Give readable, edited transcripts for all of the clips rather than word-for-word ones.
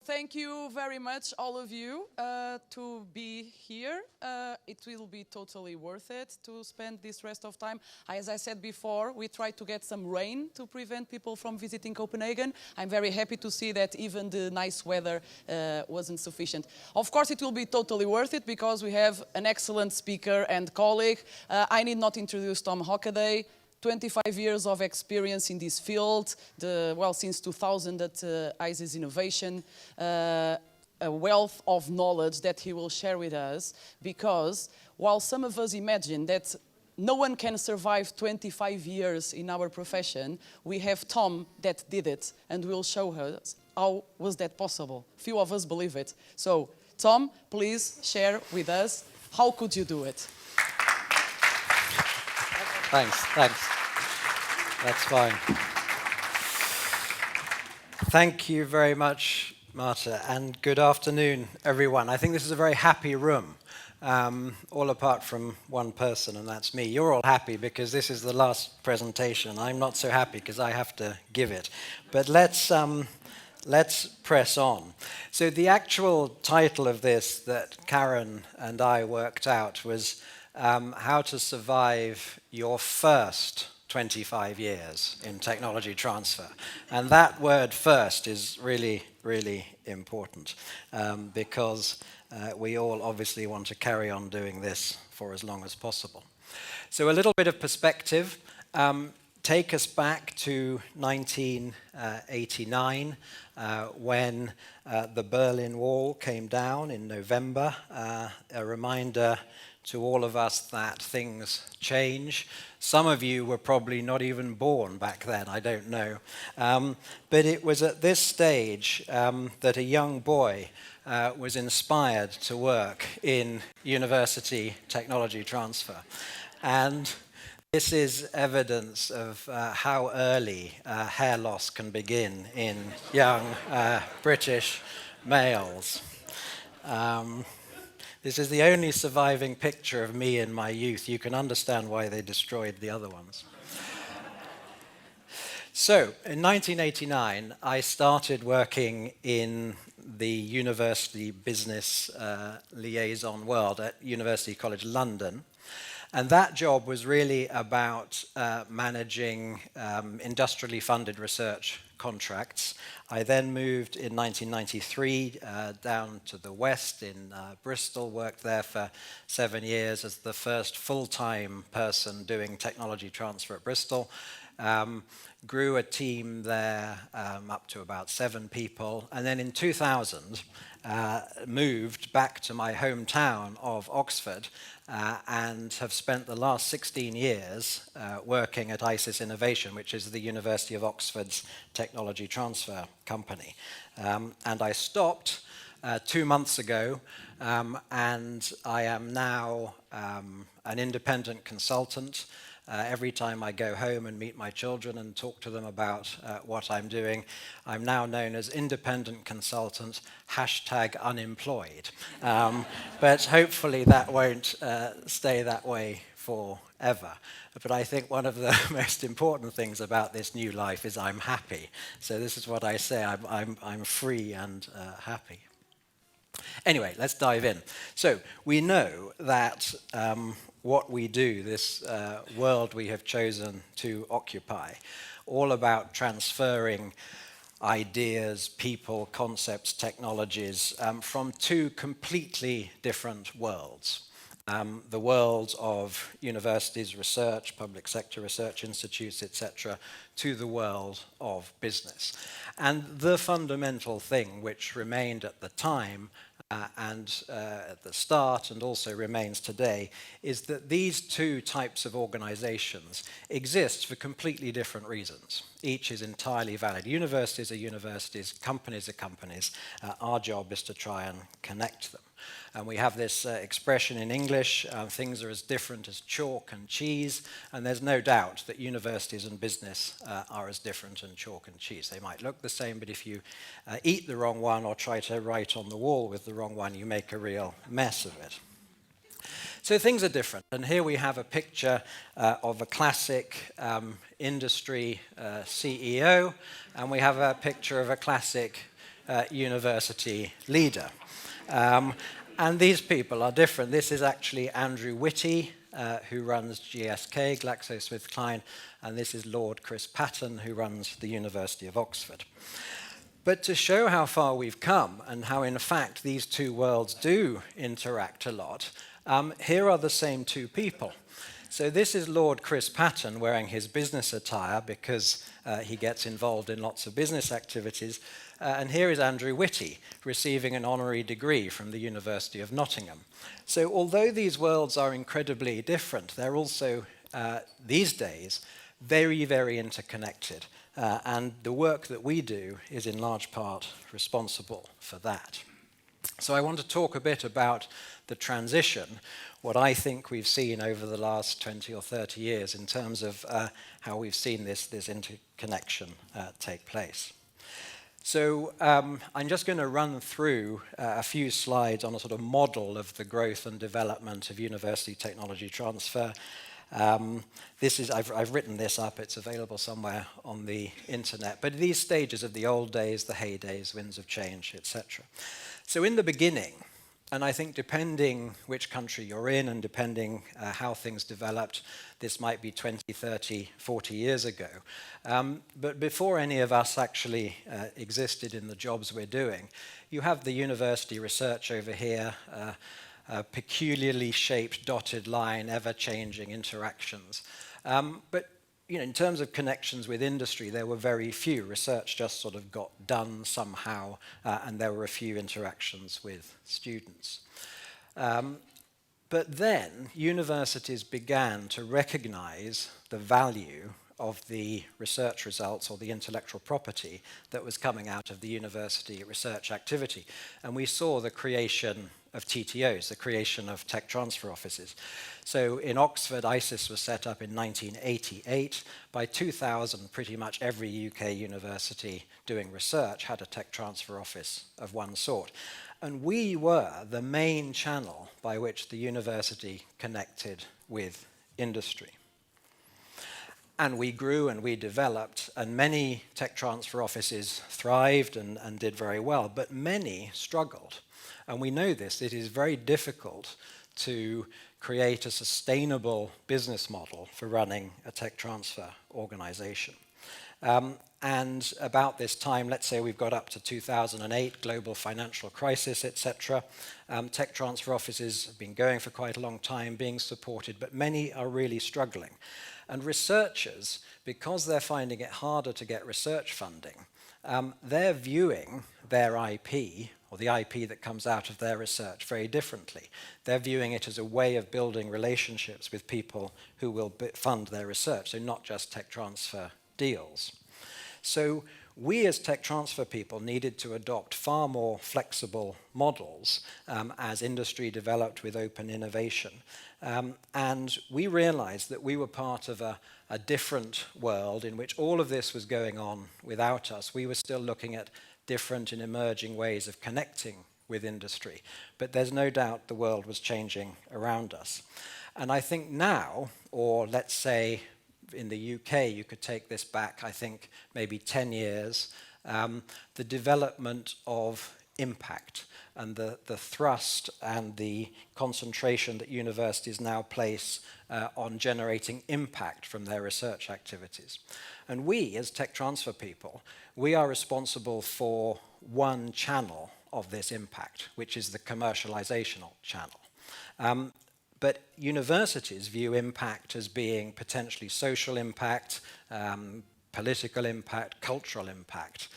thank you very much, all of you, to be here. It will be totally worth it to spend this rest of time. As I said before, we tried to get some rain to prevent people from visiting Copenhagen. I'm very happy to see that even the nice weather wasn't sufficient. Of course, it will be totally worth it because we have an excellent speaker and colleague. I need not introduce Tom Hockaday. 25 years of experience in this field, since 2000 at ISIS Innovation, a wealth of knowledge that he will share with us, because while some of us imagine that no one can survive 25 years in our profession, we have Tom that did it and will show us how was that possible. Few of us believe it. So, Tom, please share with us, how could you do it? Thanks. That's fine. Thank you very much, Marta, and good afternoon, everyone. I think this is a very happy room, all apart from one person, and that's me. You're all happy because this is the last presentation. I'm not so happy because I have to give it. But let's press on. So the actual title of this that Karen and I worked out was how to survive your first 25 years in technology transfer. And that word first is really, really important because we all obviously want to carry on doing this for as long as possible. So a little bit of perspective. Take us back to 1989 when the Berlin Wall came down in November. A reminder to all of us that things change. Some of you were probably not even born back then, I don't know. But it was at this stage that a young boy was inspired to work in university technology transfer. And this is evidence of how early hair loss can begin in young British males. This is the only surviving picture of me in my youth. You can understand why they destroyed the other ones. So, in 1989, I started working in the university business liaison world at University College London. And that job was really about managing industrially funded research contracts. I then moved in 1993 down to the west in Bristol, worked there for 7 years as the first full-time person doing technology transfer at Bristol. Grew a team there up to about 7 people. And then in 2000, moved back to my hometown of Oxford and have spent the last 16 years working at ISIS Innovation, which is the University of Oxford's technology transfer company. And I stopped 2 months ago, and I am now an independent consultant. Every time I go home and meet my children and talk to them about what I'm doing, I'm now known as independent consultant, #unemployed. But hopefully that won't stay that way forever. But I think one of the most important things about this new life is I'm happy. So this is what I say, I'm free and happy. Anyway, let's dive in. So we know that what we do, this world we have chosen to occupy, all about transferring ideas, people, concepts, technologies from 2 completely different worlds. The world of universities, research, public sector research institutes, etc., to the world of business. And the fundamental thing which remained at the time and at the start and also remains today is that these 2 types of organizations exist for completely different reasons. Each is entirely valid. Universities are universities, companies are companies. Our job is to try and connect them. And we have this expression in English, things are as different as chalk and cheese, and there's no doubt that universities and business are as different as chalk and cheese. They might look the same, but if you eat the wrong one or try to write on the wall with the wrong one, you make a real mess of it. So things are different, and here we have a picture of a classic industry CEO, and we have a picture of a classic university leader. And these people are different. This is actually Andrew Whitty, who runs GSK, GlaxoSmithKline, and this is Lord Chris Patten, who runs the University of Oxford. But to show how far we've come and how, in fact, these two worlds do interact a lot, here are the same two people. So this is Lord Chris Patten wearing his business attire because he gets involved in lots of business activities. And here is Andrew Whitty receiving an honorary degree from the University of Nottingham. So although these worlds are incredibly different, they're also, these days, very, very interconnected. And the work that we do is in large part responsible for that. So I want to talk a bit about the transition, what I think we've seen over the last 20 or 30 years in terms of how we've seen this interconnection take place. So I'm just going to run through a few slides on a sort of model of the growth and development of university technology transfer. I've written this up, it's available somewhere on the internet, but these stages of the old days, the heydays, winds of change, etc. So in the beginning, and I think depending which country you're in and depending how things developed, this might be 20, 30, 40 years ago. But before any of us actually existed in the jobs we're doing, you have the university research over here, a peculiarly shaped dotted line, ever-changing interactions. But in terms of connections with industry, there were very few. Research just sort of got done somehow, and there were a few interactions with students. But then universities began to recognize the value of the research results or the intellectual property that was coming out of the university research activity. And we saw the creation of TTOs, the creation of tech transfer offices. So in Oxford, ISIS was set up in 1988. By 2000, pretty much every UK university doing research had a tech transfer office of one sort. And we were the main channel by which the university connected with industry. And we grew and we developed, and many tech transfer offices thrived and did very well, but many struggled. And we know this, it is very difficult to create a sustainable business model for running a tech transfer organization. And about this time, let's say we've got up to 2008, global financial crisis, etc. Tech transfer offices have been going for quite a long time, being supported, but many are really struggling. And researchers, because they're finding it harder to get research funding, they're viewing their IP, or the IP that comes out of their research, very differently. They're viewing it as a way of building relationships with people who will fund their research, so not just tech transfer deals. So we as tech transfer people needed to adopt far more flexible models as industry developed with open innovation. And we realized that we were part of a different world in which all of this was going on without us. We were still looking at different and emerging ways of connecting with industry. But there's no doubt the world was changing around us. And I think now, or let's say in the UK, you could take this back, I think, maybe 10 years, the development of impact and the thrust and the concentration that universities now place on generating impact from their research activities. And we, as tech transfer people, we are responsible for one channel of this impact, which is the commercializational channel. But universities view impact as being potentially social impact, political impact, cultural impact,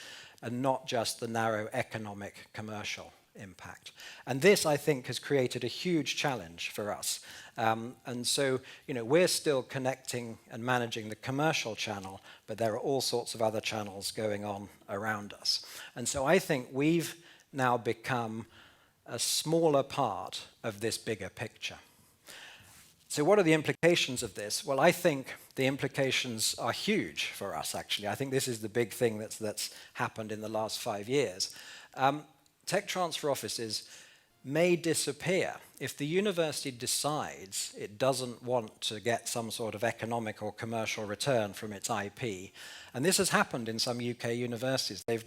and not just the narrow economic commercial impact. And this, I think, has created a huge challenge for us. And so, we're still connecting and managing the commercial channel, but there are all sorts of other channels going on around us. And so I think we've now become a smaller part of this bigger picture. So what are the implications of this? Well, I think the implications are huge for us, actually. I think this is the big thing that's happened in the last 5 years. Tech transfer offices may disappear if the university decides it doesn't want to get some sort of economic or commercial return from its IP. And this has happened in some UK universities. They've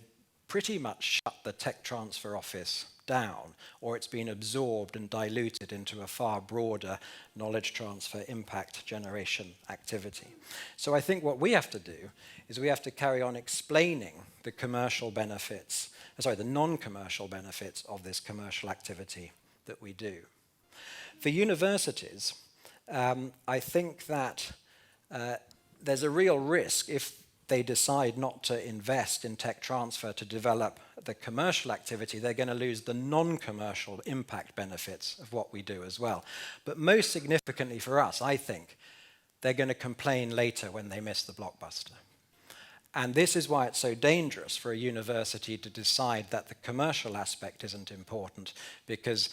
pretty much shut the tech transfer office down, or it's been absorbed and diluted into a far broader knowledge transfer impact generation activity. So I think what we have to do is we have to carry on explaining the commercial benefits, the non-commercial benefits of this commercial activity that we do. For universities, I think that there's a real risk if they decide not to invest in tech transfer to develop the commercial activity, they're going to lose the non-commercial impact benefits of what we do as well. But most significantly for us, I think, they're going to complain later when they miss the blockbuster. And this is why it's so dangerous for a university to decide that the commercial aspect isn't important, because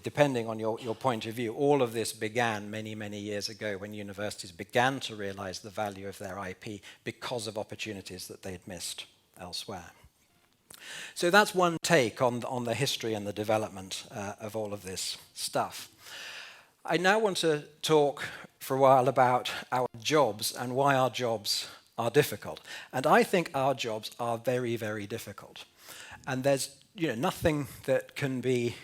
depending on your point of view, all of this began many, many years ago when universities began to realize the value of their IP because of opportunities that they'd missed elsewhere. So that's one take on the history and the development of all of this stuff. I now want to talk for a while about our jobs and why our jobs are difficult. And I think our jobs are very, very difficult. And there's nothing that can be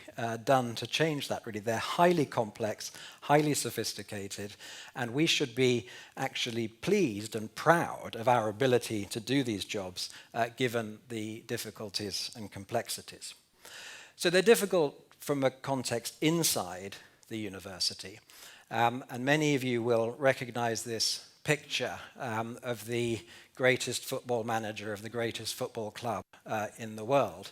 done to change that, really. They're highly complex, highly sophisticated, and we should be actually pleased and proud of our ability to do these jobs, given the difficulties and complexities. So they're difficult from a context inside the university. And many of you will recognize this picture of the greatest football manager of the greatest football club in the world.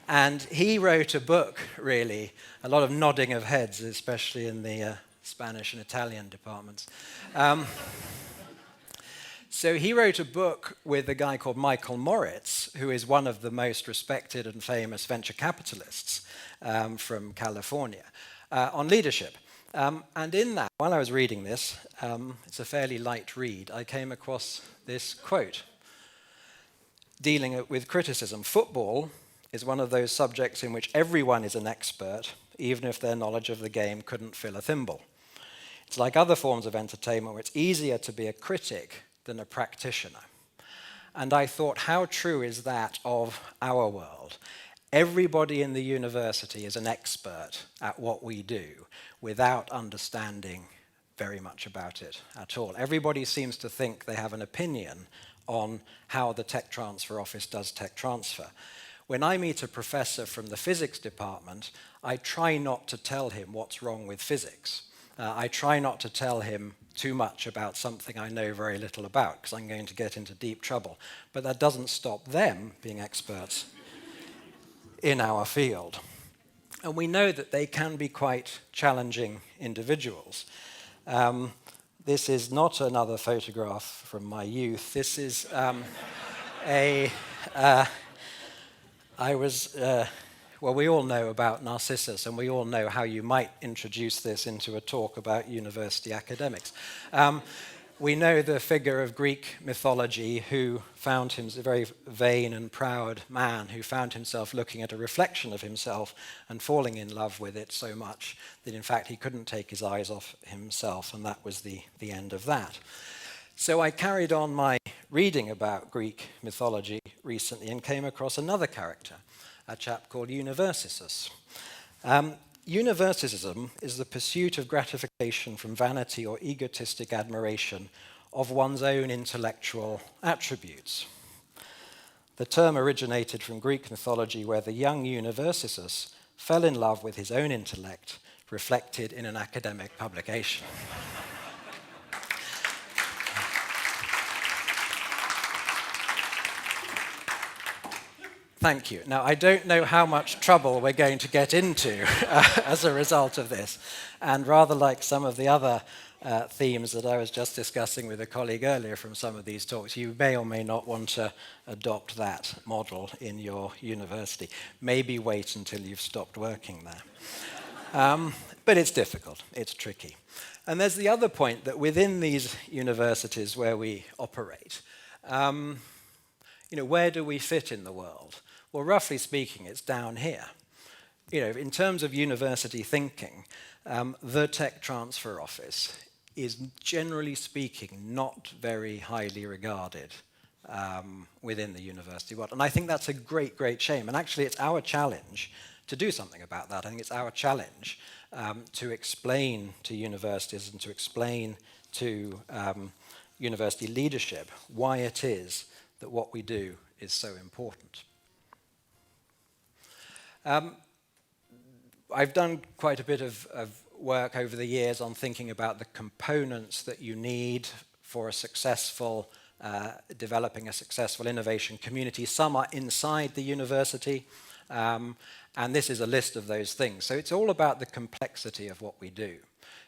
And he wrote a book, really, a lot of nodding of heads, especially in the Spanish and Italian departments. So he wrote a book with a guy called Michael Moritz, who is one of the most respected and famous venture capitalists from California, on leadership. And in that, while I was reading this, it's a fairly light read, I came across this quote, dealing with criticism. Football is one of those subjects in which everyone is an expert, even if their knowledge of the game couldn't fill a thimble. It's like other forms of entertainment where it's easier to be a critic than a practitioner. And I thought, how true is that of our world? Everybody in the university is an expert at what we do without understanding very much about it at all. Everybody seems to think they have an opinion on how the tech transfer office does tech transfer. When I meet a professor from the physics department, I try not to tell him what's wrong with physics. I try not to tell him too much about something I know very little about, because I'm going to get into deep trouble. But that doesn't stop them being experts in our field. And we know that they can be quite challenging individuals. This is not another photograph from my youth. This is well, we all know about Narcissus, and we all know how you might introduce this into a talk about university academics. We know the figure of Greek mythology who found himself a very vain and proud man who found himself looking at a reflection of himself and falling in love with it so much that in fact he couldn't take his eyes off himself, and that was the end of that. So I carried on my reading about Greek mythology recently and came across another character, a chap called Universissus. Universism is the pursuit of gratification from vanity or egotistic admiration of one's own intellectual attributes. The term originated from Greek mythology, where the young Universissus fell in love with his own intellect, reflected in an academic publication. Thank you. Now, I don't know how much trouble we're going to get into as a result of this. And rather like some of the other themes that I was just discussing with a colleague earlier from some of these talks, you may or may not want to adopt that model in your university. Maybe wait until you've stopped working there. But it's difficult. It's tricky. And there's the other point that within these universities where we operate, where do we fit in the world? Well, roughly speaking, it's down here. In terms of university thinking, the tech transfer office is, generally speaking, not very highly regarded within the university world. And I think that's a great, great shame. And actually, it's our challenge to do something about that. I think it's our challenge to explain to universities and to explain to university leadership why it is that what we do is so important. I've done quite a bit of work over the years on thinking about the components that you need for a successful, developing a successful innovation community. Some are inside the university, and this is a list of those things. So it's all about the complexity of what we do.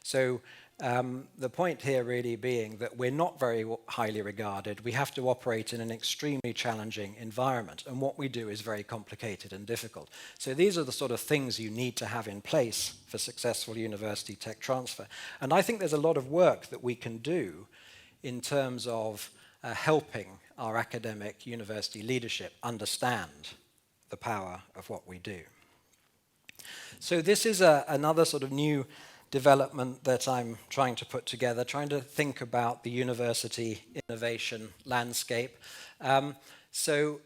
So the point here really being that we're not very highly regarded. We have to operate in an extremely challenging environment, and what we do is very complicated and difficult. So these are the sort of things you need to have in place for successful university tech transfer. And I think there's a lot of work that we can do in terms of helping our academic university leadership understand the power of what we do. So this is another sort of new development that I'm trying to put together, trying to think about the university innovation landscape. So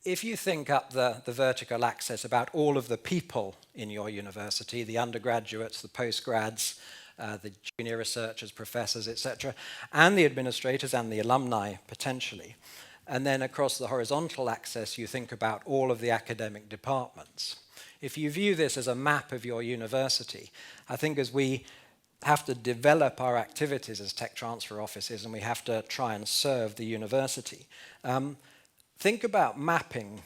if you think up the vertical axis about all of the people in your university, the undergraduates, the postgrads, the junior researchers, professors, etc., and the administrators and the alumni potentially, and then across the horizontal axis you think about all of the academic departments. If you view this as a map of your university, I think as we have to develop our activities as tech transfer offices and we have to try and serve the university, think about mapping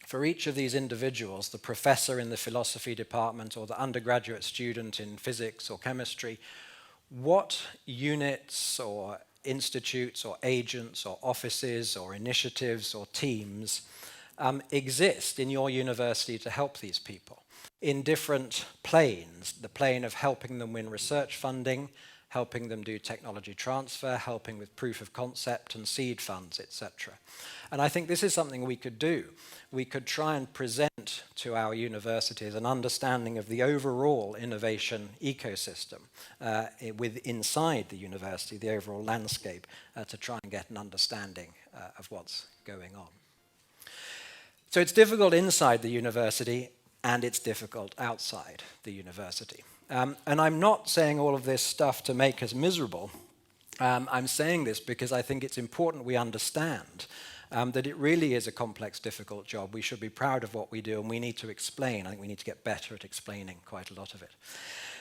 for each of these individuals, the professor in the philosophy department or the undergraduate student in physics or chemistry, what units or institutes or agents or offices or initiatives or teams exist in your university to help these people in different planes. The plane of helping them win research funding, helping them do technology transfer, helping with proof of concept and seed funds, etc. And I think this is something we could do. We could try and present to our universities an understanding of the overall innovation ecosystem inside the university, the overall landscape, to try and get an understanding of what's going on. So it's difficult inside the university, and it's difficult outside the university. And I'm not saying all of this stuff to make us miserable. I'm saying this because I think it's important we understand that it really is a complex, difficult job. We should be proud of what we do, and we need to explain. I think we need to get better at explaining quite a lot of it.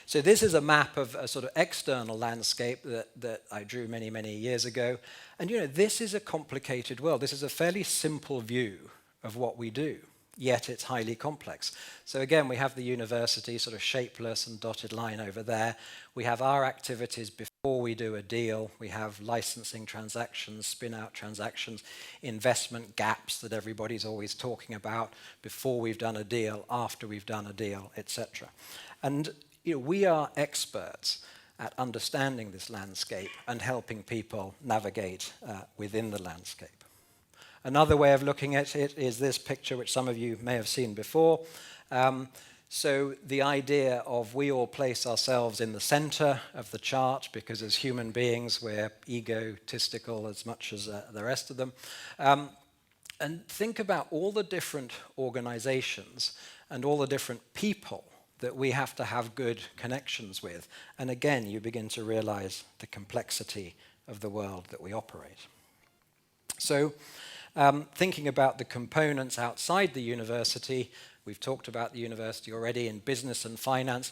So this is a map of a sort of external landscape that I drew many, many years ago. And you know, this is a complicated world. This is a fairly simple view of what we do, yet it's highly complex. So again, we have the university, sort of shapeless and dotted line over there. We have our activities before we do a deal. We have licensing transactions, spin-out transactions, investment gaps that everybody's always talking about before we've done a deal, after we've done a deal, etc. And you know, we are experts at understanding this landscape and helping people navigate within the landscape. Another way of looking at it is this picture, which some of you may have seen before. So the idea of we all place ourselves in the center of the chart because as human beings we're egotistical as much as the rest of them. And think about all the different organizations and all the different people that we have to have good connections with. And again, you begin to realize the complexity of the world that we operate. So thinking about the components outside the university, we've talked about the university already in business and finance.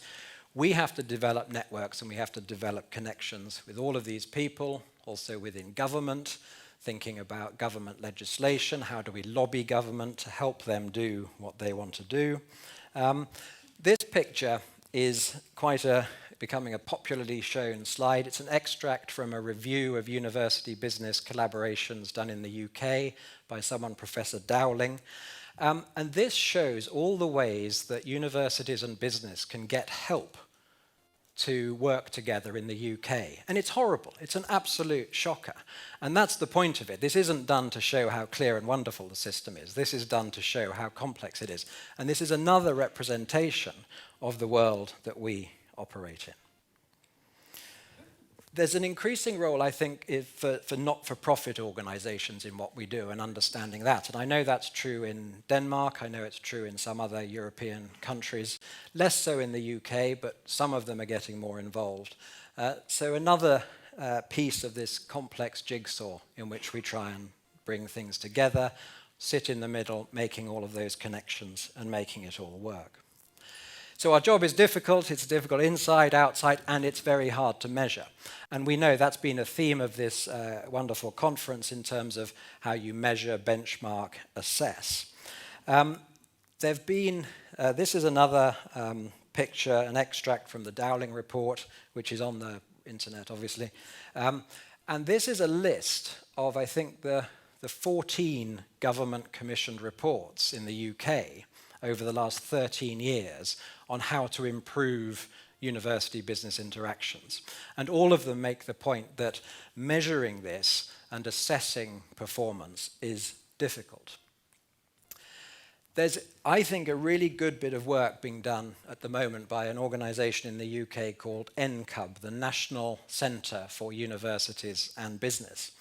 We have to develop networks and we have to develop connections with all of these people, also within government, thinking about government legislation, how do we lobby government to help them do what they want to do. This picture is becoming a popularly shown slide. It's an extract from a review of university business collaborations done in the UK by someone, Professor Dowling. And this shows all the ways that universities and business can get help to work together in the UK. And it's horrible. It's an absolute shocker. And that's the point of it. This isn't done to show how clear and wonderful the system is. This is done to show how complex it is. And this is another representation of the world that we operate in. There's an increasing role, I think, for not-for-profit organizations in what we do and understanding that. And I know that's true in Denmark. I know it's true in some other European countries. Less so in the UK, but some of them are getting more involved. So another piece of this complex jigsaw in which we try and bring things together, sit in the middle, making all of those connections and making it all work. So our job is difficult. It's difficult inside, outside, and it's very hard to measure. And we know that's been a theme of this wonderful conference in terms of how you measure, benchmark, assess. This is another picture, an extract from the Dowling report, which is on the internet, obviously. And this is a list of, I think, the 14 government-commissioned reports in the UK over the last 13 years on how to improve university business interactions. And all of them make the point that measuring this and assessing performance is difficult. There's, I think, a really good bit of work being done at the moment by an organisation in the UK called NCUB, the National Centre for Universities and Business.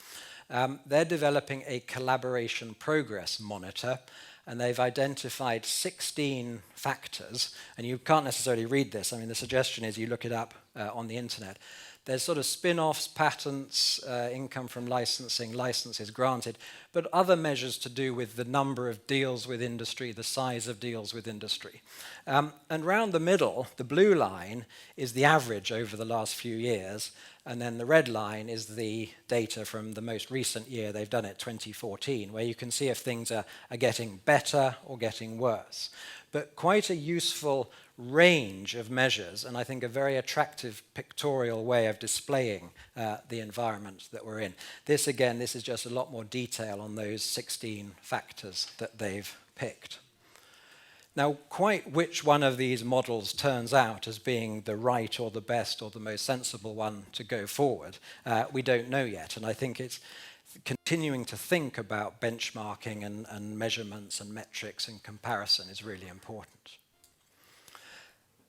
They're developing a collaboration progress monitor, and they've identified 16 factors, and you can't necessarily read this. I mean, the suggestion is you look it up on the internet. There's sort of spin-offs, patents, income from licensing, licenses granted, but other measures to do with the number of deals with industry, the size of deals with industry. And round the middle, the blue line is the average over the last few years, and then the red line is the data from the most recent year. They've done it 2014, where you can see if things are getting better or getting worse. But quite a useful range of measures, and I think a very attractive pictorial way of displaying the environment that we're in. This, again, this is just a lot more detail on those 16 factors that they've picked. Now, quite which one of these models turns out as being the right or the best or the most sensible one to go forward, we don't know yet. And I think it's continuing to think about benchmarking and measurements and metrics and comparison is really important.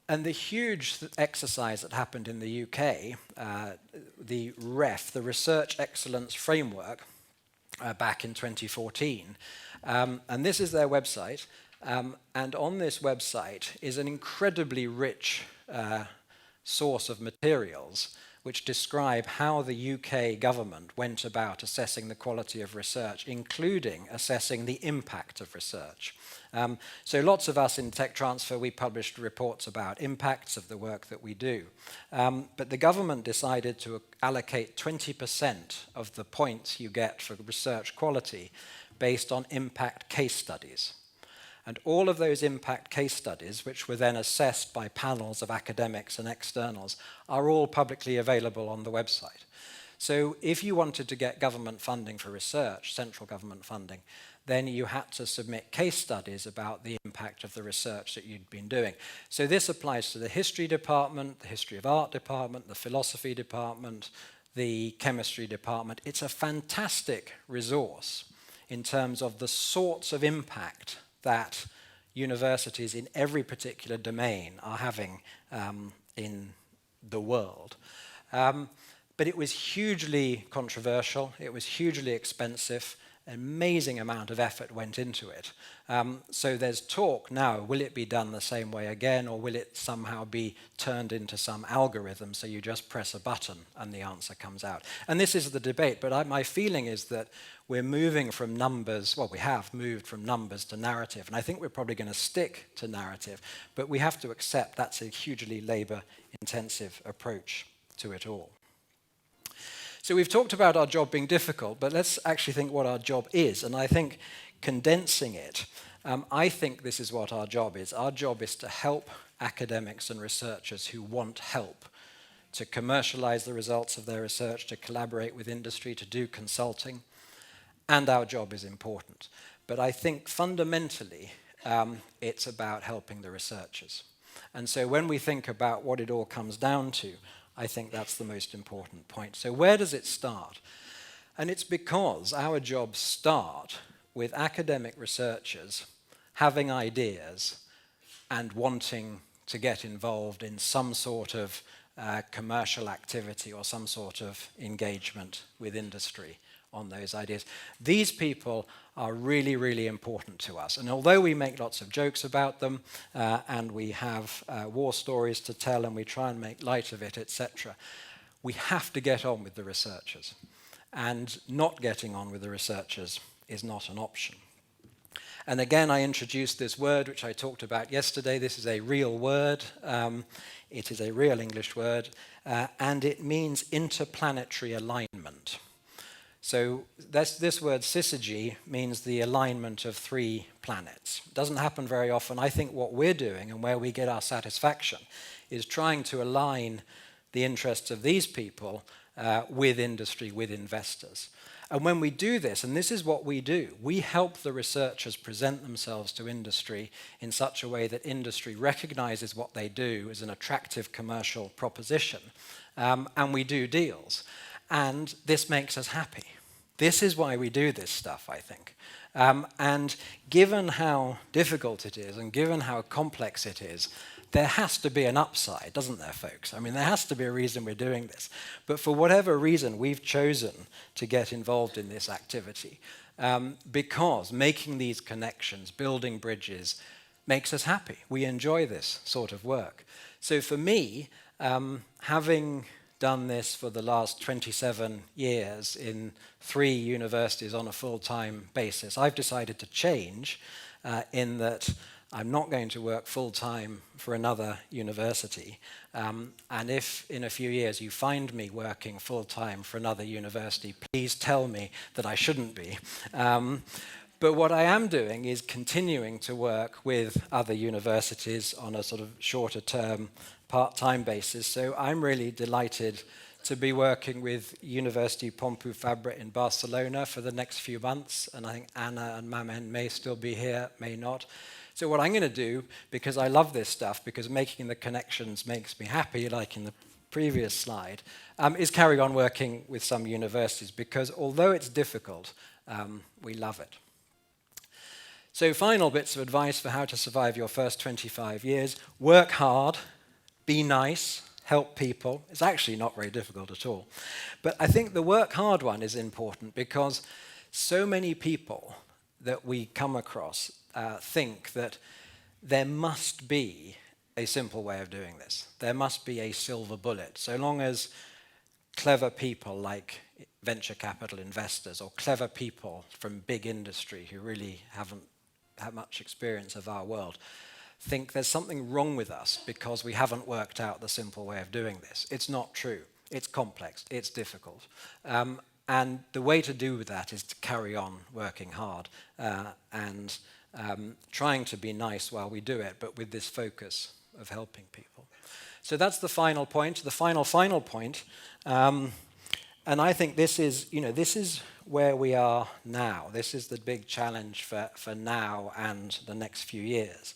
And the huge exercise that happened in the UK, the REF, the Research Excellence Framework, back in 2014, and this is their website, and on this website is an incredibly rich source of materials which describe how the UK government went about assessing the quality of research, including assessing the impact of research. So lots of us in tech transfer, we published reports about impacts of the work that we do. But the government decided to allocate 20% of the points you get for research quality based on impact case studies. And all of those impact case studies, which were then assessed by panels of academics and externals, are all publicly available on the website. So if you wanted to get government funding for research, central government funding, then you had to submit case studies about the impact of the research that you'd been doing. So this applies to the history department, the history of art department, the philosophy department, the chemistry department. It's a fantastic resource in terms of the sorts of impact that universities in every particular domain are having in the world. But it was hugely controversial, it was hugely expensive, an amazing amount of effort went into it. So there's talk now, will it be done the same way again, or will it somehow be turned into some algorithm so you just press a button and the answer comes out? And this is the debate, but my feeling is that we're moving from numbers, well, we have moved from numbers to narrative, and I think we're probably going to stick to narrative, but we have to accept that's a hugely labor-intensive approach to it all. So we've talked about our job being difficult, but let's actually think what our job is, and I think condensing it, I think this is what our job is. Our job is to help academics and researchers who want help to commercialize the results of their research, to collaborate with industry, to do consulting, and our job is important. But I think fundamentally, it's about helping the researchers. And so when we think about what it all comes down to, I think that's the most important point. So where does it start? And it's because our jobs start with academic researchers having ideas and wanting to get involved in some sort of commercial activity or some sort of engagement with industry on those ideas. These people are really, really important to us. And although we make lots of jokes about them and we have war stories to tell and we try and make light of it, etc., we have to get on with the researchers. And not getting on with the researchers is not an option. And again, I introduced this word which I talked about yesterday. This is a real word. It is a real English word, and it means interplanetary alignment. So this word syzygy means the alignment of 3 planets. It doesn't happen very often. I think what we're doing and where we get our satisfaction is trying to align the interests of these people with industry, with investors. And when we do this, and this is what we do, we help the researchers present themselves to industry in such a way that industry recognizes what they do as an attractive commercial proposition, and we do deals. And this makes us happy. This is why we do this stuff, I think. And given how difficult it is, and given how complex it is, there has to be an upside, doesn't there, folks? I mean, there has to be a reason we're doing this. But for whatever reason, we've chosen to get involved in this activity because making these connections, building bridges, makes us happy. We enjoy this sort of work. So for me, having done this for the last 27 years in 3 universities on a full-time basis, I've decided to change in that I'm not going to work full-time for another university. And if in a few years you find me working full-time for another university, please tell me that I shouldn't be. But what I am doing is continuing to work with other universities on a sort of shorter-term, part-time basis. So I'm really delighted to be working with University Pompeu Fabra in Barcelona for the next few months. And I think Anna and Mamen may still be here, may not. So what I'm going to do, because I love this stuff, because making the connections makes me happy, like in the previous slide, is carry on working with some universities, because although it's difficult, we love it. So final bits of advice for how to survive your first 25 years. Work hard, be nice, help people. It's actually not very difficult at all. But I think the work hard one is important because so many people that we come across think that there must be a simple way of doing this. There must be a silver bullet. So long as clever people like venture capital investors or clever people from big industry who really haven't had much experience of our world think there's something wrong with us because we haven't worked out the simple way of doing this. It's not true. It's complex. It's difficult. And the way to do that is to carry on working hard and trying to be nice while we do it, but with this focus of helping people. So that's the final point, the final point. And I think this is where we are now. This is the big challenge for now and the next few years.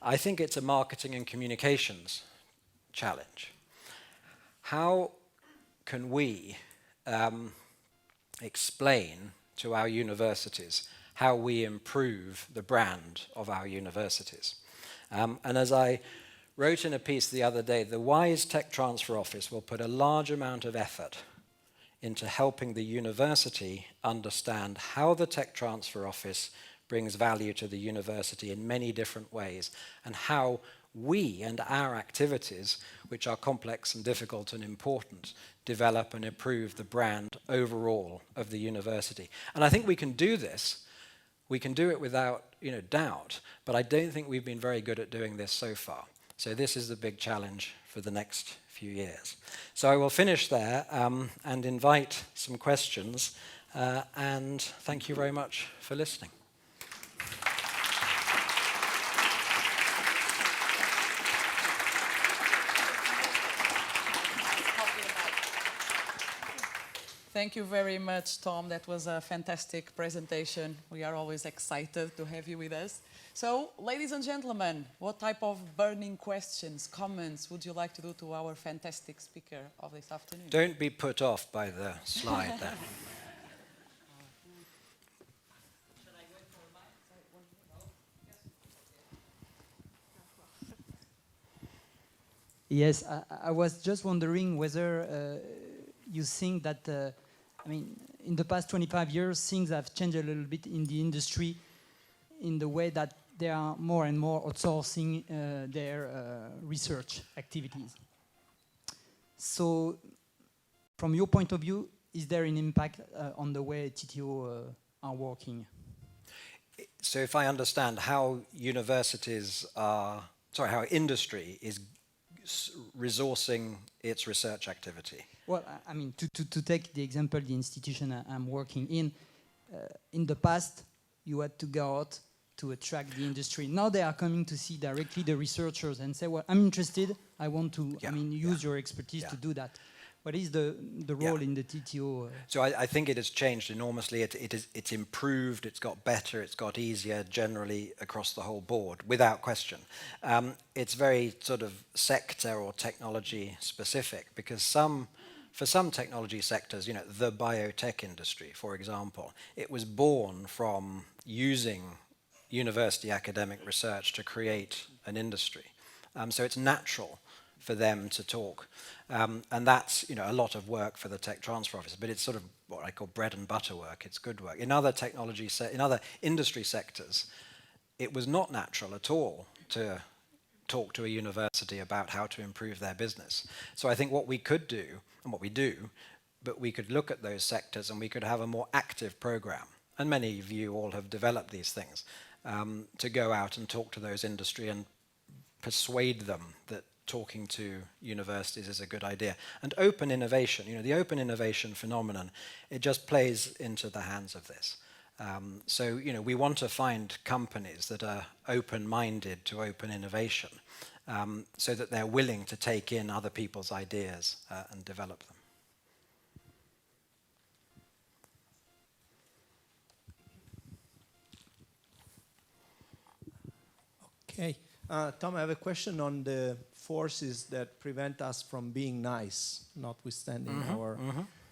I think it's a marketing and communications challenge. How can we explain to our universities how we improve the brand of our universities? And as I wrote in a piece the other day, the WISE Tech Transfer Office will put a large amount of effort into helping the university understand how the Tech Transfer Office brings value to the university in many different ways, and how we and our activities, which are complex and difficult and important, develop and improve the brand overall of the university. And I think we can do this. We can do it without doubt, but I don't think we've been very good at doing this so far. So this is the big challenge for the next few years. So I will finish there and invite some questions, and thank you very much for listening. Thank you very much, Tom. That was a fantastic presentation. We are always excited to have you with us. So, ladies and gentlemen, what type of burning questions, comments would you like to do to our fantastic speaker of this afternoon? Don't be put off by the slide there. Yes, I was just wondering whether you think that, I mean, in the past 25 years, things have changed a little bit in the industry in the way that they are more and more outsourcing their research activities. So, from your point of view, is there an impact on the way TTO are working? So if I understand how universities are, sorry, how industry is resourcing its research activity. Well, I mean, to take the example, the institution I'm working in the past, you had to go out to attract the industry. Now they are coming to see directly the researchers and say, well, I'm interested, I want to, I mean, use your expertise to do that. What is the role in the TTO? So I think it has changed enormously. It's improved, it's got better, it's got easier generally across the whole board, without question. It's very sort of sector or technology specific, because for some technology sectors, you know, the biotech industry, for example, it was born from using university academic research to create an industry. So it's natural for them to talk. And that's, you know, a lot of work for the tech transfer office, but it's sort of what I call bread and butter work. It's good work. In other technology, in other industry sectors, it was not natural at all to talk to a university about how to improve their business. So I think what we could do, and what we do, but we could look at those sectors and we could have a more active program. And many of you all have developed these things, to go out and talk to those industry and persuade them that talking to universities is a good idea. And open innovation, you know, the open innovation phenomenon, it just plays into the hands of this. So, you know, we want to find companies that are open-minded to open innovation, so that they're willing to take in other people's ideas and develop them. Okay. Tom, I have a question on the forces that prevent us from being nice, notwithstanding our...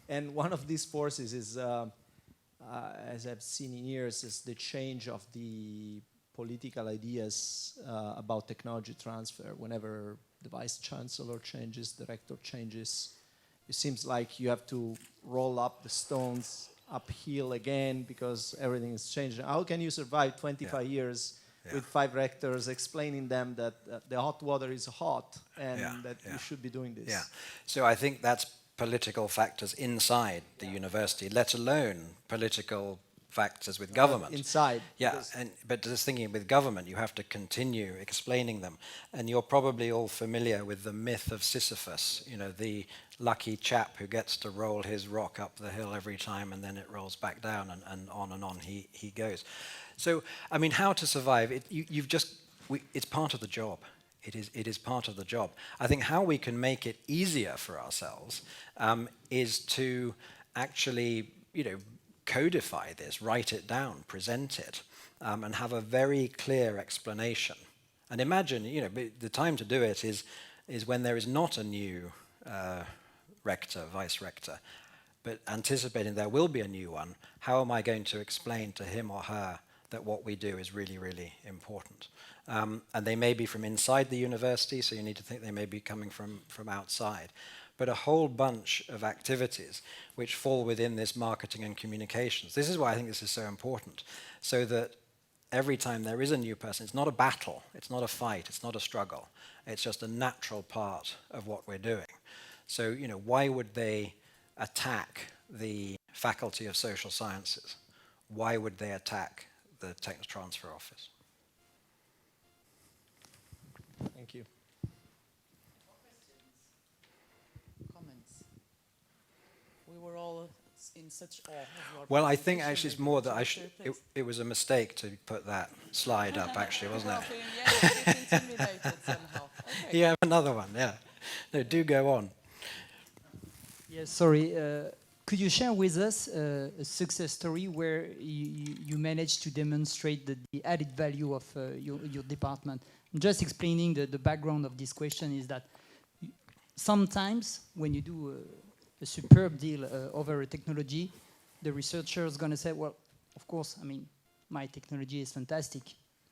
And one of these forces is, as I've seen in years, is the change of the political ideas about technology transfer. Whenever the vice chancellor changes, the rector changes, it seems like you have to roll up the stones uphill again because everything is changing. How can you survive 25 years with 5 rectors explaining them that the hot water is hot and that you should be doing this? Yeah, so I think that's political factors inside the university, let alone political factors with government. Inside. Yeah, but just thinking with government, you have to continue explaining them. And you're probably all familiar with the myth of Sisyphus, you know, the lucky chap who gets to roll his rock up the hill every time and then it rolls back down and on he goes. So, I mean, how to survive, it's part of the job. It is part of the job. I think how we can make it easier for ourselves is to actually, you know, codify this, write it down, present it, and have a very clear explanation. And imagine, you know, the time to do it is when there is not a new rector, vice rector, but anticipating there will be a new one. How am I going to explain to him or her that what we do is really, really important? And they may be from inside the university, so you need to think they may be coming from outside. But a whole bunch of activities which fall within this marketing and communications. This is why I think this is so important, so that every time there is a new person, it's not a battle, it's not a fight, it's not a struggle. It's just a natural part of what we're doing. So, you know, why would they attack the Faculty of Social Sciences? Why would they attack the Tech Transfer Office? Thank you. Comments? We were all in such awe of your Well, I think actually it's presentation. more that it was a mistake to put that slide up, actually, wasn't it? Yeah, it's intimidated somehow. Okay. You have another one, yeah. No, do go on. Yes, sorry. Could you share with us a success story where you managed to demonstrate the added value of your department? I'm just explaining the background of this question is that sometimes when you do a superb deal over a technology, the researcher is going to say, well, of course, I mean, my technology is fantastic.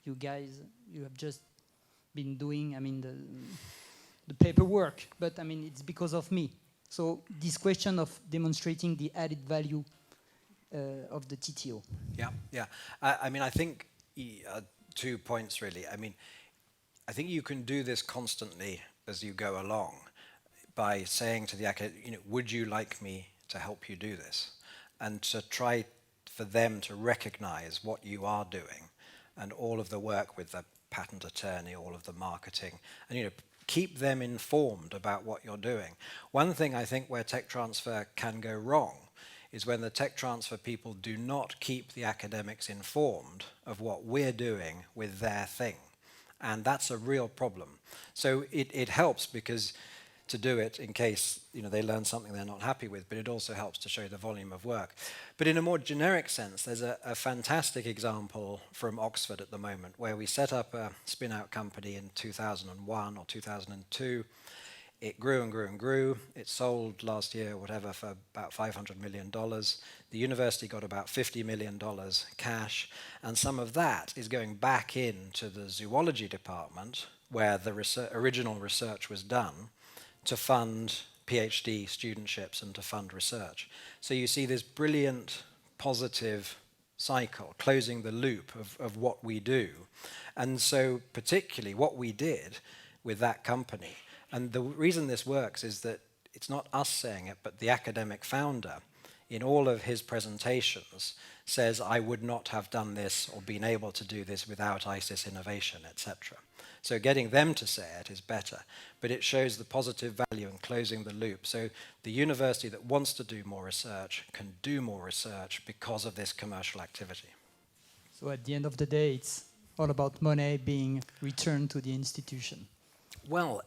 You guys, you have just been doing, I mean, the paperwork, but I mean, it's because of me. So this question of demonstrating the added value of the TTO. Yeah, yeah. I mean, I think 2 points really. I mean, I think you can do this constantly as you go along by saying to the academic, you know, would you like me to help you do this? And to try for them to recognize what you are doing and all of the work with the patent attorney, all of the marketing, and, you know, keep them informed about what you're doing. One thing I think where tech transfer can go wrong is when the tech transfer people do not keep the academics informed of what we're doing with their thing. And that's a real problem. So it helps because to do it in case, you know, they learn something they're not happy with, but it also helps to show the volume of work. But in a more generic sense, there's a fantastic example from Oxford at the moment where we set up a spin-out company in 2001 or 2002. It grew and grew and grew. It sold last year, whatever, for about $500 million. The university got about $50 million cash, and some of that is going back into the zoology department where the original research was done to fund PhD studentships and to fund research. So you see this brilliant positive cycle, closing the loop of what we do. And so particularly what we did with that company, and the reason this works is that it's not us saying it, but the academic founder, in all of his presentations, says, I would not have done this or been able to do this without ISIS innovation, etc. So getting them to say it is better, but it shows the positive value in closing the loop. So the university that wants to do more research can do more research because of this commercial activity. So at the end of the day, it's all about money being returned to the institution. Well,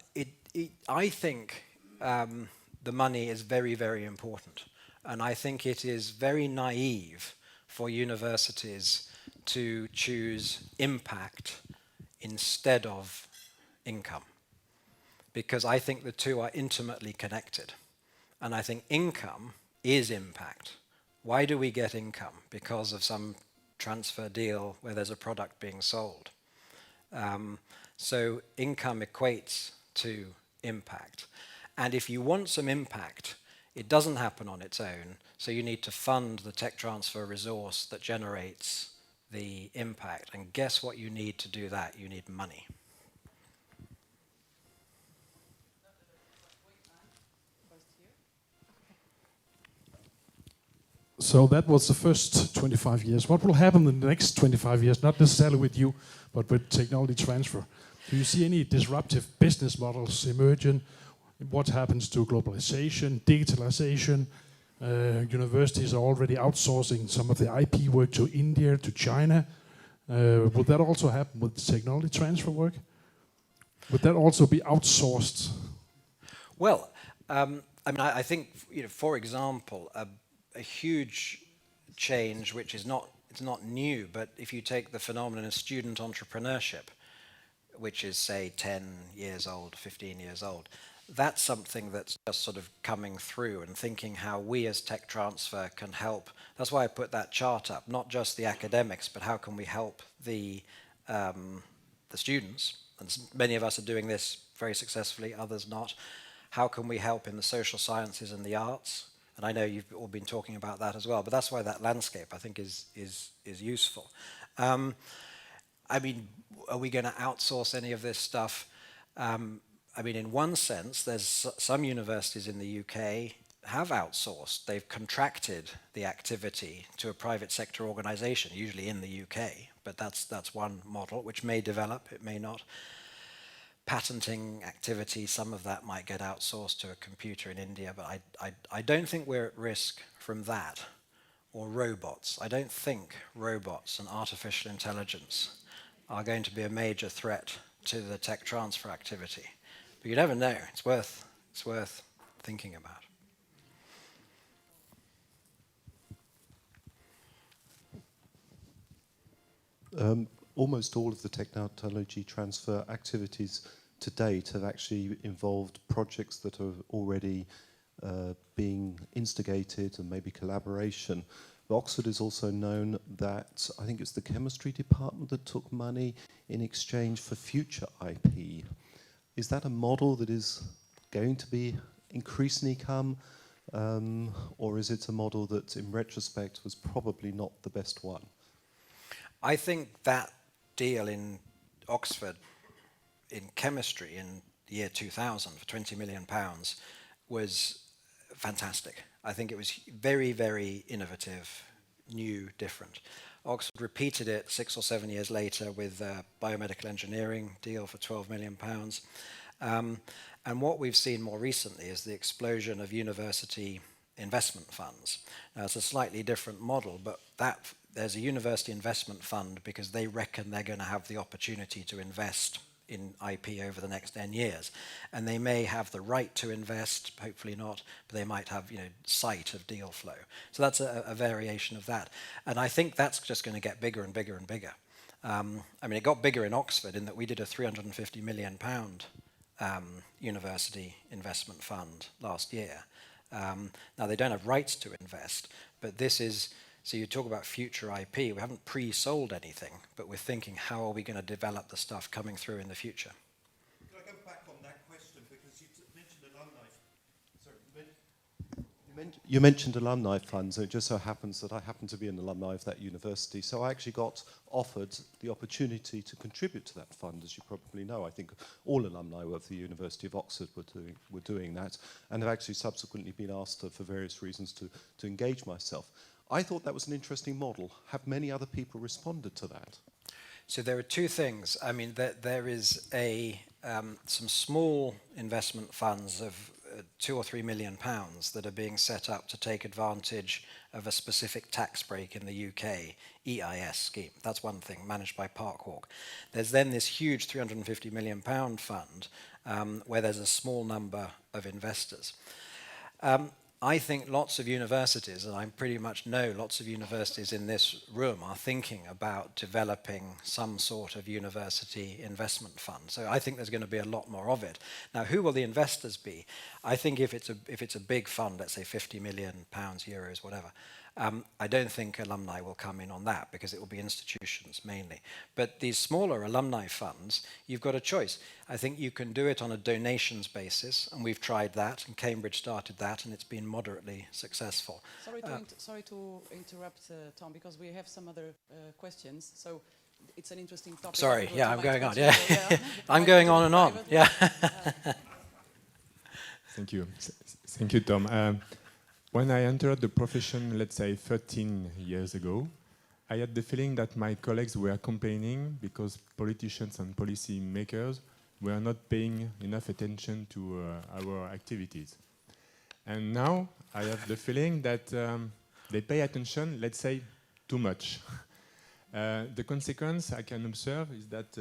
I think the money is very, very important. And I think it is very naive for universities to choose impact instead of income, because I think the two are intimately connected. And I think income is impact. Why do we get income? Because of some transfer deal where there's a product being sold. So income equates to impact. And if you want some impact, it doesn't happen on its own, so you need to fund the tech transfer resource that generates the impact. And guess what you need to do that? You need money. So that was the first 25 years. What will happen in the next 25 years, not necessarily with you, but with technology transfer? Do you see any disruptive business models emerging? What happens to globalization, digitalization? Universities are already outsourcing some of the IP work to India, to China. Would that also happen with technology transfer work? Would that also be outsourced? Well, I mean, I think, you know, for example, a huge change, which is it's not new, but if you take the phenomenon of student entrepreneurship, which is, say, 10 years old, 15 years old, that's something that's just sort of coming through and thinking how we as tech transfer can help. That's why I put that chart up, not just the academics, but how can we help the students, and many of us are doing this very successfully, others not. How can we help in the social sciences and the arts? And I know you've all been talking about that as well, but that's why that landscape, I think, is useful. I mean, are we going to outsource any of this stuff? I mean, in one sense, there's some universities in the UK have outsourced. They've contracted the activity to a private sector organization, usually in the UK, but that's one model, which may develop, it may not. Patenting activity, some of that might get outsourced to a computer in India, but I don't think we're at risk from that, or robots. I don't think robots and artificial intelligence are going to be a major threat to the tech transfer activity. But you never know. It's worth thinking about. Almost all of the technology transfer activities to date have actually involved projects that are already being instigated and maybe collaboration. But Oxford is also known that, I think it's the chemistry department that took money in exchange for future IP. is that a model that is going to be increasingly come, or is it a model that in retrospect was probably not the best one? I think that deal in Oxford in chemistry in the year 2000 for £20 million was fantastic. I think it was very, very innovative, new, different. Oxford repeated it 6 or 7 years later with a biomedical engineering deal for £12 million. And what we've seen more recently is the explosion of university investment funds. Now, it's a slightly different model, but there's a university investment fund because they reckon they're going to have the opportunity to invest in IP over the next 10 years. And they may have the right to invest, hopefully not, but they might have, sight of deal flow. So that's a variation of that. And I think that's just going to get bigger and bigger and bigger. It got bigger in Oxford in that we did a £350 million university investment fund last year. Now, they don't have rights to invest, but this is, so you talk about future IP, we haven't pre-sold anything, but we're thinking, how are we going to develop the stuff coming through in the future? Can I go back on that question, because you mentioned alumni. Sorry, you mentioned alumni funds, and it just so happens that I happen to be an alumni of that university, so I actually got offered the opportunity to contribute to that fund, as you probably know. I think all alumni of the University of Oxford were doing that, and have actually subsequently been asked for various reasons to engage myself. I thought that was an interesting model. Have many other people responded to that? So there are two things. There is some small investment funds of £2 or £3 million that are being set up to take advantage of a specific tax break in the UK, EIS scheme. That's one thing, managed by Parkwalk. There's then this huge £350 million fund where there's a small number of investors. I think lots of universities, and I pretty much know lots of universities in this room, are thinking about developing some sort of university investment fund. So I think there's going to be a lot more of it. Now, who will the investors be? I think if it's a big fund, let's say £50 million, euros, whatever, I don't think alumni will come in on that because it will be institutions mainly. But these smaller alumni funds, you've got a choice. I think you can do it on a donations basis, and we've tried that, and Cambridge started that, and it's been moderately successful. Sorry to interrupt, Tom, because we have some other questions. So it's an interesting topic. Sorry, yeah, I'm going on. Yeah, I'm going on and on. Yeah. Thank you. Thank you, Tom. When I entered the profession, let's say 13 years ago, I had the feeling that my colleagues were complaining because politicians and policy makers were not paying enough attention to our activities. And now I have the feeling that they pay attention, let's say, too much. The consequence I can observe is that,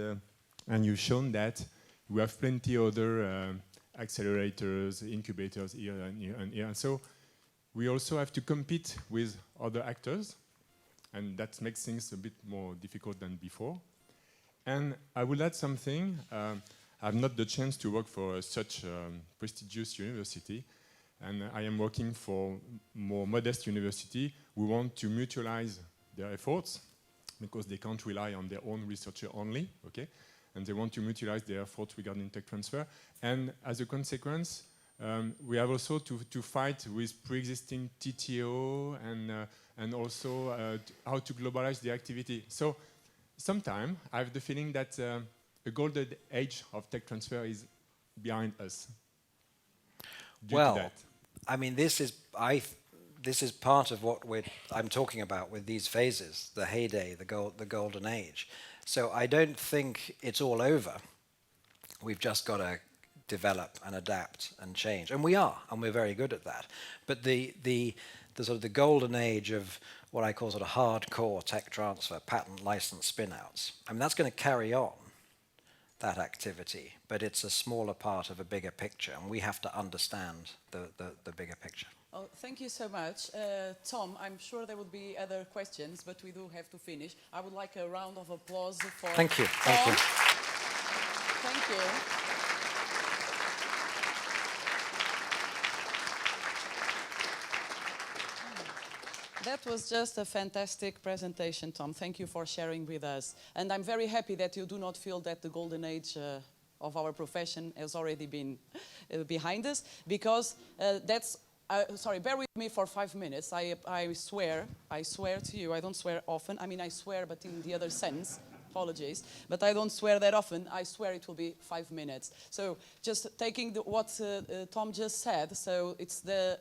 and you've shown that, we have plenty other accelerators, incubators here and here and here. And so we also have to compete with other actors, and that makes things a bit more difficult than before. And I will add something. I have not the chance to work for such a prestigious university, and I am working for more modest university who want to mutualize their efforts because they can't rely on their own researcher only, okay? And they want to mutualize their efforts regarding tech transfer. And as a consequence, we have also to fight with pre-existing TTO and also how to globalize the activity. So sometimes I have the feeling that the golden age of tech transfer is behind us. Well, I mean, this is part of what I'm talking about with these phases, the heyday, the golden age. So I don't think it's all over. We've just got to develop and adapt and change, and we're very good at that. But the sort of the golden age of what I call sort of hardcore tech transfer, patent license spin-outs, I mean, that's going to carry on that activity, but it's a smaller part of a bigger picture, and we have to understand the bigger picture. Oh, thank you so much. Tom, I'm sure there would be other questions, but we do have to finish. I would like a round of applause for Thank you. Tom. Thank you. Thank you. That was just a fantastic presentation, Tom. Thank you for sharing with us. And I'm very happy that you do not feel that the golden age of our profession has already been behind us, because sorry, bear with me for 5 minutes. I swear to you, I don't swear often. I mean, I swear, but in the other sense. Apologies, but I don't swear that often. I swear it will be 5 minutes. So just taking what Tom just said, so it's the,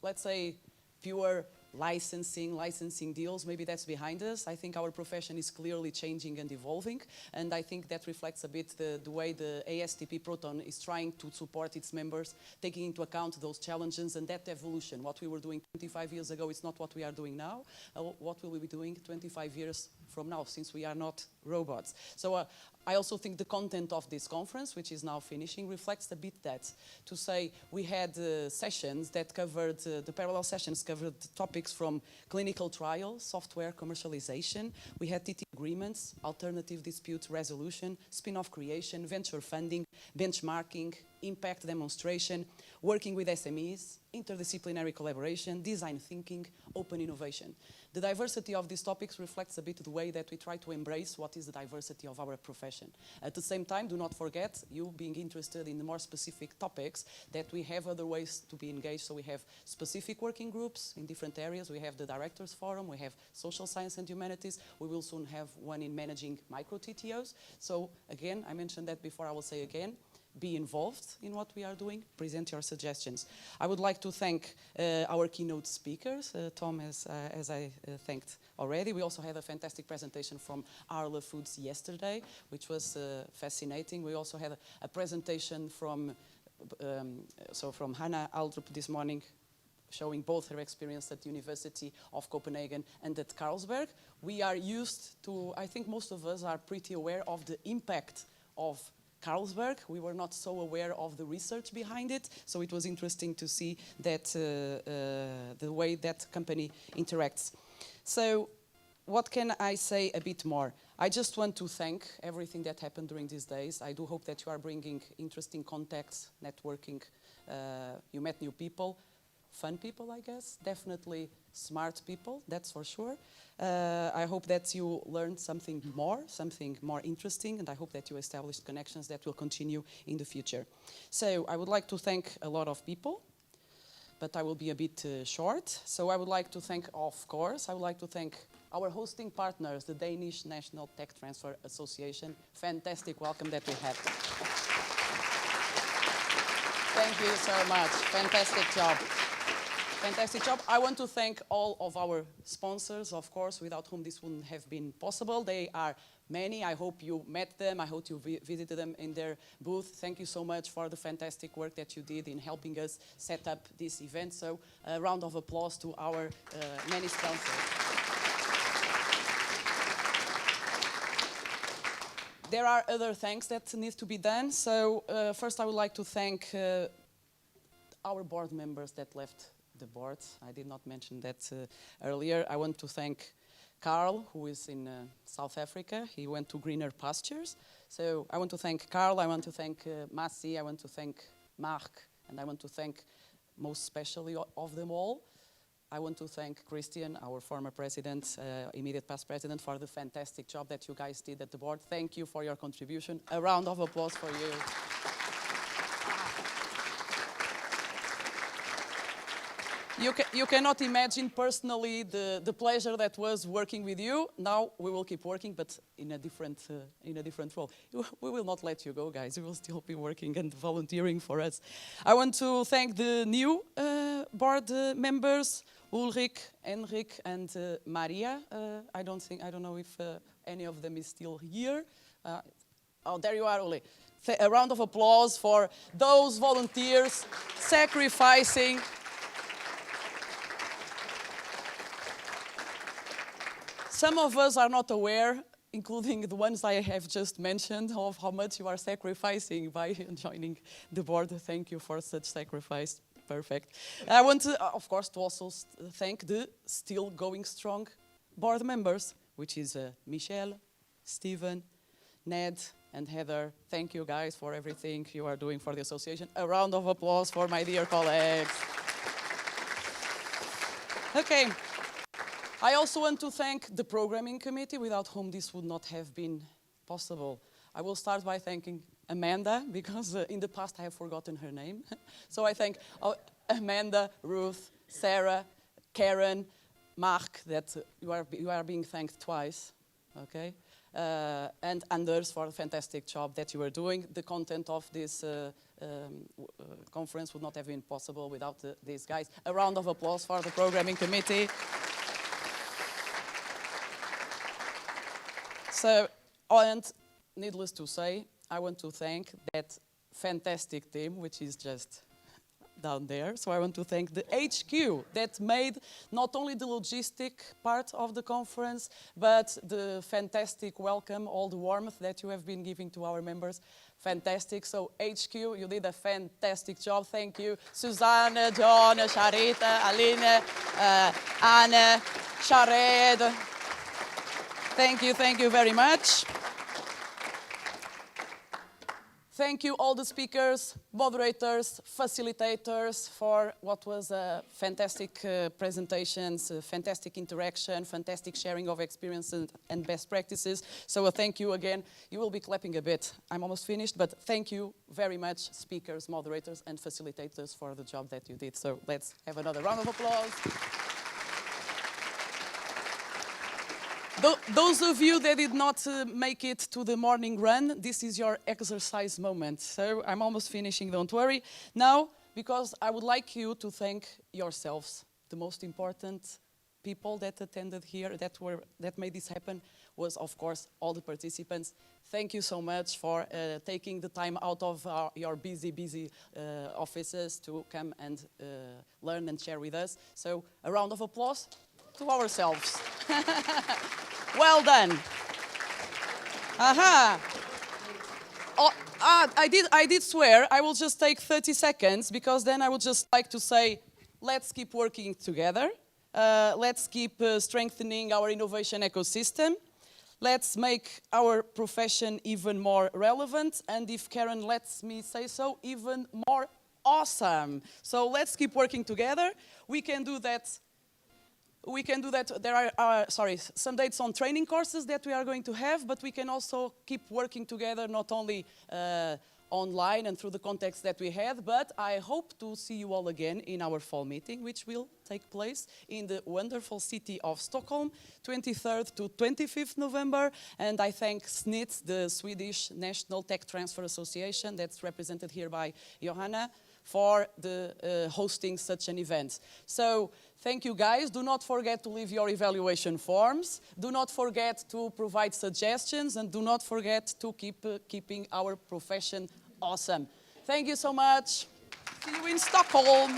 let's say, pure licensing deals, maybe that's behind us. I think our profession is clearly changing and evolving, and I think that reflects a bit the way the ASTP-Proton is trying to support its members, taking into account those challenges and that evolution. What we were doing 25 years ago is not what we are doing now. What will we be doing 25 years from now, since we are not robots? So I also think the content of this conference, which is now finishing, reflects a bit that. To say, we had sessions that covered, the parallel sessions covered topics from clinical trials, software commercialization. We had TT agreements, alternative dispute resolution, spin-off creation, venture funding, benchmarking, impact demonstration, working with SMEs, interdisciplinary collaboration, design thinking, open innovation. The diversity of these topics reflects a bit the way that we try to embrace what is the diversity of our profession. At the same time, do not forget, you being interested in the more specific topics, that we have other ways to be engaged. So we have specific working groups in different areas. We have the Directors Forum, we have Social Science and Humanities. We will soon have one in managing micro TTOs. So again, I mentioned that before, I will say again, be involved in what we are doing, present your suggestions. I would like to thank our keynote speakers, Tom, as I thanked already. We also had a fantastic presentation from Arla Foods yesterday, which was fascinating. We also had a presentation from Hannah Aldrup this morning, showing both her experience at the University of Copenhagen and at Carlsberg. We are used to, I think most of us are pretty aware of the impact of Carlsberg. We were not so aware of the research behind it, so it was interesting to see that the way that company interacts. So what can I say a bit more? I just want to thank everything that happened during these days. I do hope that you are bringing interesting contacts, networking. You met new people, fun people, I guess, definitely smart people, that's for sure. I hope that you learned something more interesting, and I hope that you established connections that will continue in the future. So I would like to thank a lot of people, but I will be a bit short. So I would like to thank, of course, our hosting partners, the Danish National Tech Transfer Association. Fantastic welcome that we had. Thank you so much. Fantastic job. Fantastic job. I want to thank all of our sponsors, of course, without whom this wouldn't have been possible. They are many. I hope you met them. I hope you visited them in their booth. Thank you so much for the fantastic work that you did in helping us set up this event. So a round of applause to our many sponsors. There are other thanks that need to be done. So first I would like to thank our board members that left the board. I did not mention that earlier. I want to thank Carl, who is in South Africa. He went to greener pastures. So I want to thank Carl, I want to thank Massi, I want to thank Marc, and I want to thank most especially of them all, I want to thank Christian, our former president, immediate past president, for the fantastic job that you guys did at the board. Thank you for your contribution. A round of applause for you. You cannot imagine personally the pleasure that was working with you. Now we will keep working, but in a different role. We will not let you go, guys. You will still be working and volunteering for us. I want to thank the new board members, Ulrich, Enric, and Maria. I don't know if any of them is still here. Oh, there you are, Uli. A round of applause for those volunteers sacrificing. Some of us are not aware, including the ones I have just mentioned, of how much you are sacrificing by joining the board. Thank you for such sacrifice. Perfect. I want to, of course, to also thank the still going strong board members, which is Michelle, Stephen, Ned, and Heather. Thank you guys for everything you are doing for the association. A round of applause for my dear colleagues. Okay. I also want to thank the programming committee, without whom this would not have been possible. I will start by thanking Amanda, because in the past I have forgotten her name. So I thank Amanda, Ruth, Sarah, Karen, Mark, that you are being thanked twice, okay? And Anders for the fantastic job that you are doing. The content of this conference would not have been possible without these guys. A round of applause for the programming committee. So, and needless to say, I want to thank that fantastic team, which is just down there. So I want to thank the HQ that made not only the logistic part of the conference, but the fantastic welcome, all the warmth that you have been giving to our members. Fantastic. So HQ, you did a fantastic job. Thank you. Susanne, John, Charita, Aline, Anne, Shared. Thank you very much. Thank you all the speakers, moderators, facilitators for what was fantastic presentations, fantastic interaction, fantastic sharing of experiences and best practices. So thank you again. You will be clapping a bit. I'm almost finished, but thank you very much, speakers, moderators, and facilitators for the job that you did. So let's have another round of applause. Those of you that did not make it to the morning run, this is your exercise moment. So I'm almost finishing, don't worry. Now, because I would like you to thank yourselves. The most important people that attended here, that made this happen, was of course all the participants. Thank you so much for taking the time out of your busy offices to come and learn and share with us. So a round of applause to ourselves. Well done. Aha. Oh, I did swear I will just take 30 seconds because then I would just like to say, let's keep working together. Let's keep strengthening our innovation ecosystem. Let's make our profession even more relevant. And if Karen lets me say so, even more awesome. So let's keep working together. We can do that. There are some dates on training courses that we are going to have, but we can also keep working together, not only online and through the context that we had, but I hope to see you all again in our fall meeting, which will take place in the wonderful city of Stockholm, 23rd to 25th November. And I thank SNIT, the Swedish National Tech Transfer Association, that's represented here by Johanna, for hosting such an event. So thank you guys. Do not forget to leave your evaluation forms. Do not forget to provide suggestions, and do not forget to keep keeping our profession awesome. Thank you so much. See you in Stockholm.